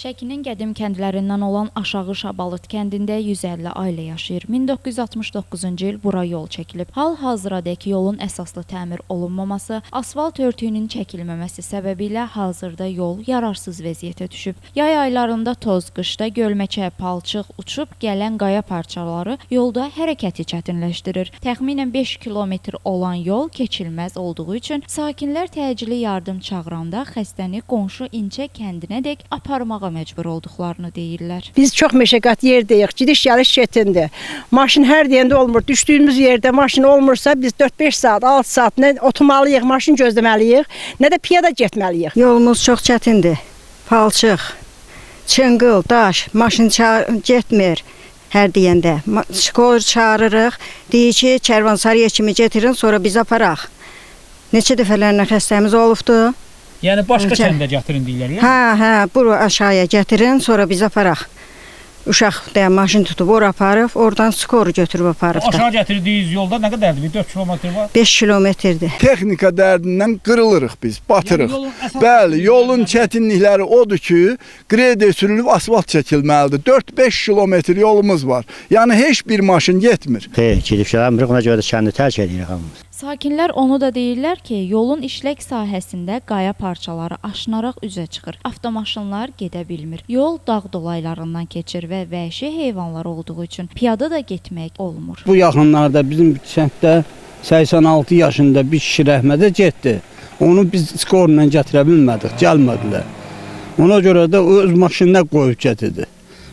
Şəkinin qədim kəndlərindən olan Aşağı Şabalıd kəndində 150 ailə yaşayır. 1969-cu il bura yol çəkilib. Hal-hazıradək yolun əsaslı təmir olunmaması, asfalt örtüyünün çəkilməməsi səbəbilə hazırda yol yararsız vəziyyətə düşüb. Yay aylarında toz, qışda gölməçə, palçıq uçub gələn qaya parçaları yolda hərəkəti çətinləşdirir. Təxminən 5 kilometr olan yol keçilməz olduğu üçün sakinlər təcili yardım çağıranda xəstəni qonşu İncə kəndinədək aparmağa məcbur olduqlarını deyirlər. Biz çox məşəqqət yerdəyik, gidiş-gəliş çətindir. Maşın hər deyəndə olmur. Düşdüyümüz yerdə maşın olmursa biz 4-5 saat, 6 saat nə oturmalıyıq, maşın gözləməliyik, nə də piyada getməliyik. Yolumuz çox çətindir. Palçıq, çınqıl, daş, maşın getmir hər deyəndə. Skor çağırırıq, deyir ki, Kərvansaraya kimi getirin, sonra biz aparaq. Neçə dəfələrlə xəstəmiz olubdu. Yəni başqa kəndə gətirin deyirlər, ya? Hə, buru aşağıya gətirin, sonra biz aparaq. Uşaq da maşın tutub ora aparıb, oradan skoru götürüb aparıb da. Aşağı gətirdiyiz yolda nə qədərdir? 4 kilometr var? 5 kilometrdir. Texnika dərdindən qırılırıq biz, batırıq. Bəli, yolun çətinlikləri odur ki, qrede sürülüb asfalt çəkilməlidir. 4-5 kilometr yolumuz var. Yəni heç bir maşın getmir. Xeyr, gedib gəlmirik, ona görə də kəndi tərk edirik hamımız. Sakinlər onu da deyirlər ki, yolun işlək sahəsində qaya parçaları aşınaraq üzə çıxır. Avtomaşınlar gedə bilmir. Yol dağ dolaylarından keçir və vəhşi heyvanlar olduğu üçün piyada da getmək olmur. Bu yaxınlarda bizim kənddə 86 yaşında bir kişi rəhmətə getdi. Onu biz skorla gətirə bilmədik, gəlmədilər. Ona görə də öz maşınına qoyub gətirdi.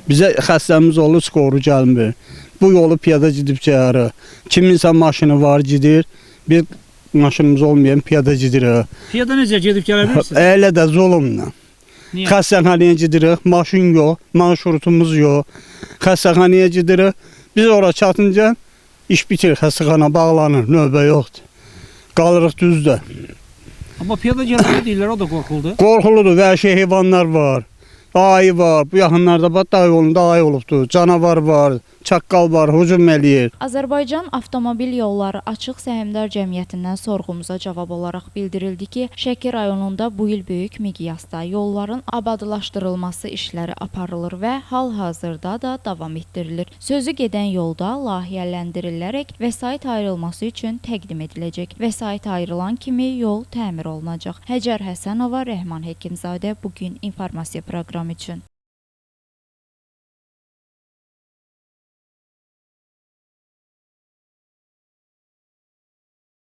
Bizə xəstəmiz olur, skoru gəlmir. Bu yolu piyada gedib gəlir. Kiminsə maşını var, gedir. Bir maşınımız olmayan piyada gedirik. Piyada necə gedib gələ bilirsiniz? Elə də zulumla. Niyə? Xəstəxanaya gedirik, maşın yox, marşrutumuz yox. Xəstəxanaya gedirik. Biz ora çatınca iş bitir, xəstəxana bağlanır, növbə yoxdur. Qalırıq düzdə. Amma piyada gəlmək deyirlər, o da qorxuldu. Qorxuludur, vəhşi heyvanlar var. Ayı var, bu yaxınlarda dağ yolunda ayı olubdur, canavar var, çaqqal var, hücum eləyir. Azərbaycan Avtomobil Yolları Açıq Səhmdar Cəmiyyətindən sorğumuza cavab olaraq bildirildi ki, Şəki rayonunda bu il böyük miqyasda yolların abadlaşdırılması işləri aparılır və hal-hazırda da davam etdirilir. Sözü gedən yolda layihələndirilərək vəsait ayrılması üçün təqdim ediləcək. Vəsait ayrılan kimi yol təmir olunacaq. Həcər Həsənova, Rəhman Həkimzadə bugün informasiya proqramı üçün.